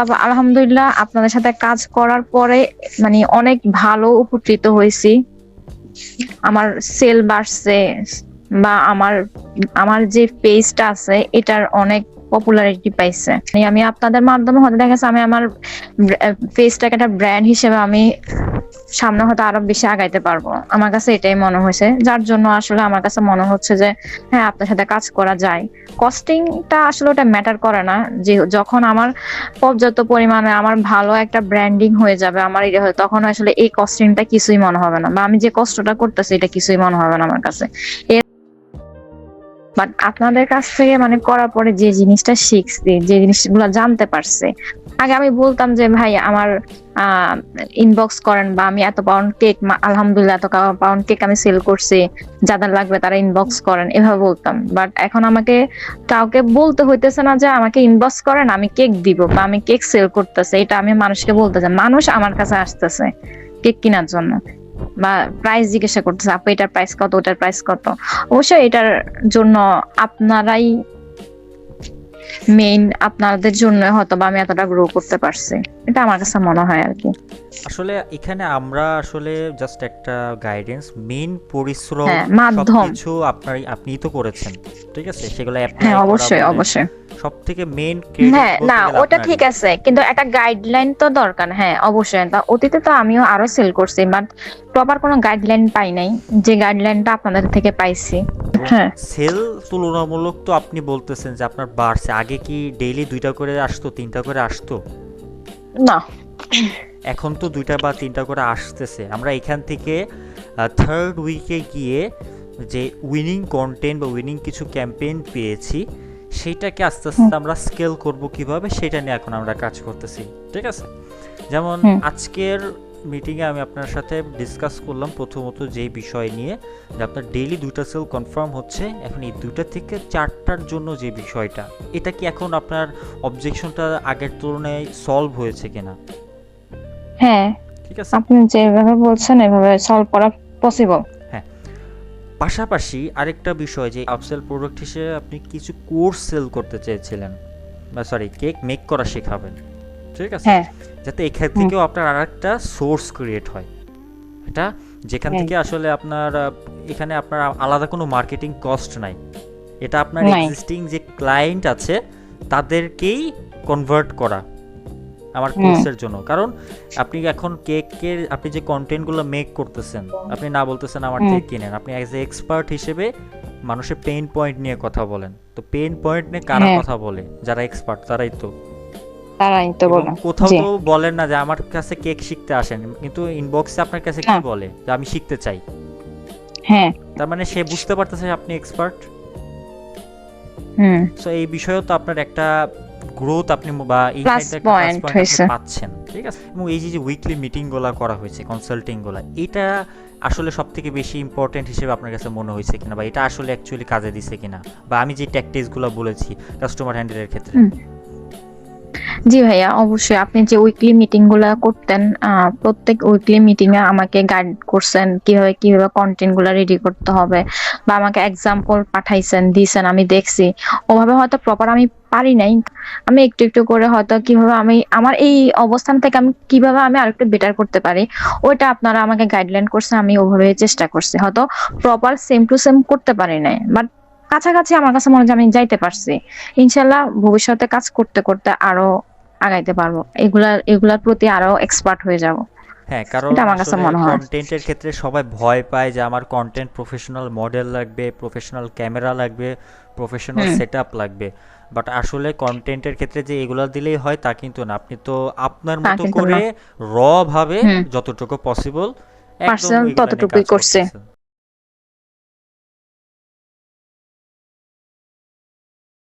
তারপর আলহামদুলিল্লাহ আপনাদের সাথে কাজ করার পরে মানে অনেক ভালো উপকৃত হয়েছি। আমার সেল বাড়ছে, বা আমার আমার যে পেজটা আছে এটার অনেক পপুলারিটি পাইছে। আমি আপনাদের মাধ্যমে হয়তো দেখা যাচ্ছে আমি আমার পেজটাকে একটা ব্র্যান্ড হিসেবে আমি সামনে হয়তো আরো বেশি আগাইতে পারবো। আমার কাছে এটাই মনে হয়েছে, যার জন্য আসলে আমার কাছে মনে হচ্ছে যে হ্যাঁ আপনার সাথে কাজ করা যায়। কস্টিংটা আসলে ওটা ম্যাটার করে না, যে যখন আমার পর্যাপ্ত পরিমাণে আমার ভালো একটা ব্র্যান্ডিং হয়ে যাবে আমার এটা হয়, তখন আসলে এই কস্টিংটা কিছুই মনে হবে না, বা আমি যে কষ্টটা করতেছি এটা কিছুই মনে হবে না আমার কাছে। বাট আপনাদের কাছ থেকে মানে করার পরে যে জিনিসটা শিখছি, যে জিনিসগুলো জানতে পারছি, আগে আমি বলতাম যে ভাই আমার ইনবক্স করেন, বা আমি এত পাউন্ড কেক আলহামদুলিল্লাহ এত পাউন্ড কেক আমি সেল করছি, যাদের লাগবে তারা ইনবক্স করেন, এভাবে বলতাম। বাট এখন আমাকে কাউকে বলতে হইতেছে না যে আমাকে ইনবক্স করেন আমি কেক দিব বা আমি কেক সেল করতেছে, এটা আমি মানুষকে বলতেছে, মানুষ আমার কাছে আসতেছে কেক কেনার জন্য, বা প্রাইস জিজ্ঞাসা করতেছে আপু এটার প্রাইস কত, ওটার প্রাইস কত। অবশ্যই এটার জন্য আপনারাই মেইন, আপনাদের জন্য হয়তো বা আমি এতটা গ্রো করতে পারছি, এটা আমার কাছে মনে হয় আর কি। আসলে এখানে আমরা আসলে জাস্ট একটা গাইডেন্স, মেইন পরিশ্রম হ্যাঁ, মাধ্যম। সবকিছু আপনিই তো করেছেন, ঠিক আছে? সেগুলো হ্যাঁ অ্যাপ্লাই করা অবশ্যই বলেন, অবশ্যই। সব থেকে মেইন ক্রেডিট হ্যাঁ না বলতে গেলে ওটা আপনারই। ঠিক আছে, কিন্তু একটা গাইডলাইন তো দরকার। হ্যাঁ অবশ্যই, তা অতীতে তো আমিও আরো সেল করছি, বাট প্রপার কোনো গাইডলাইন পাই নাই, যে গাইডলাইনটা আপনাদের থেকে পাইছি। এবং হ্যাঁ। সেল তুলনামূলক তো আপনি বলতেছেন যে আপনার বাড়ছে, আগে কি ডেইলি 2টা করে আসতো, 3টা করে আসতো? না। এখন তো 2টা বা 3টা করে আসতেছে। আমরা এখান থেকে থার্ড উইকে গিয়ে যে উইনিং কন্টেন্ট বা উইনিং কিছু ক্যাম্পেইন পেয়েছি, সেইটাকে আস্তে আস্তে আমরা স্কেল করব কিভাবে, সেটা নিয়ে এখন আমরা কাজ করতেছি, ঠিক আছে? যেমন আজকের মিটিংয়ে আমি আপনার সাথে ডিসকাস করলাম প্রথমত যেই বিষয় নিয়ে, যে আপনার ডেইলি 2টা সেল কনফার্ম হচ্ছে, এখন এই 2টা থেকে 4টার জন্য যে বিষয়টা, এটা কি এখন আপনার অবজেকশনটা আগের তুলনায় সলভ হয়েছে কিনা? হ্যাঁ, ঠিক আছে। আপনি যেভাবে বলছেন এভাবে সলভ করা পসিবল। হ্যাঁ, পাশাপাশি আরেকটা বিষয়, যে আপসেল প্রোডাক্ট হিসেবে আপনি কিছু কোর্স সেল করতে চেয়েছিলেন, বা সরি কেক মেক করা শেখাবেন, ঠিক আছে? হ্যাঁ। যাতে এখান থেকেও আপনার আরেকটা সোর্স ক্রিয়েট হয়, এটা যেখান থেকে আসলে আপনার এখানে আপনার আলাদা কোনো মার্কেটিং কস্ট নাই, এটা আপনার নাই। এক্সিস্টিং যে ক্লায়েন্ট আছে তাদেরকেই কনভার্ট করা আমার কোর্সের জন্য। কারণ আপনি এখন কেকের আপনি যে কন্টেন্টগুলো মেক করতেছেন, আপনি না বলতেছেন আমার থেকে কিনেন, আপনি অ্যাজ এ এক্সপার্ট হিসেবে মানুষের পেইন পয়েন্ট নিয়ে কথা বলেন। তো পেইন পয়েন্ট নিয়ে কারা কথা বলে? যারা এক্সপার্ট, তারাই তো। তারাই তো এবং বলে। কোথাও জি। তো বলেন না যে আমার কাছে কেক শিখতে আসেন, কিন্তু ইনবক্সে আপনার কাছে কি বলে যে আমি শিখতে চাই। হ্যাঁ। তার মানে সে বুঝতে পারতেছে আপনি এক্সপার্ট। হুম। সো এই বিষয়েও তো আপনার একটা গ্রোথ আপনি বা এই প্লাস সাইডে একটা প্লাস পয়েন্ট পয়েন্ট আপনি হয়েছে। পাচ্ছেন, ঠিক আছে? এবং এই যে উইকলি মিটিংগুলো করা হয়েছে, কনসাল্টিংগুলো, এটা আসলে সব থেকে বেশি ইম্পর্টেন্ট হিসেবে আপনার কাছে মনে হয়েছে কিনা, বা এটা আসলে অ্যাকচুয়ালি কাজে দিছে কিনা, বা আমি যে ট্যাকটিক্সগুলো বলেছি কাস্টমার হ্যান্ডেলের ক্ষেত্রে। জি ভাইয়া অবশ্যই, আপনি যে উইকলি মিটিং গুলা করতেন, প্রত্যেক উইকলি মিটিং এ আমাকে গাইড করছেন কিভাবে কিভাবে কন্টেন্ট গুলা রেডি করতে হবে, বা আমাকে এক্সাম্পল পাঠাইছেন দিয়েছেন, আমি দেখছি। ওভাবে হয়তো প্রপার আমি পারি নাই, আমি একটু একটু করে হয়তো কিভাবে আমি আমার এই অবস্থান থেকে আমি কিভাবে আমি আরেকটু বেটার করতে পারি, ওইটা আপনারা আমাকে গাইডলাইন করছেন, আমি ওভাবে চেষ্টা করছি। হয়তো প্রপার সেম টু সেম করতে পারি নাই, বাট কাছাকাছি আমার কাছে মনে হয় যে আমি যাইতে পারছি। ইনশাল্লাহ ভবিষ্যতে কাজ করতে করতে আরো আগাইতে পারবো, এগুলার প্রতি আরো এক্সপার্ট হয়ে যাব, হ্যাঁ, কারণ এটা আমার কাছে আসলে মনে হয়। কন্টেন্টের ক্ষেত্রে সবাই ভয় পায় যে আমার কন্টেন্ট প্রফেশনাল মডেল লাগবে, প্রফেশনাল ক্যামেরা লাগবে, প্রফেশনাল সেটআপ লাগবে। বাট আসলে কন্টেন্টের ক্ষেত্রে যে এগুলো দিলেই হয় তা কিন্তু না। আপনি তো আপনার মতো কিন্তু করে না। র ভাবে যতটুকু পসিবল একদম পার্সোনাল এগুলো নিয়ে ততটুকুই কাজ করছে। করতেছেন।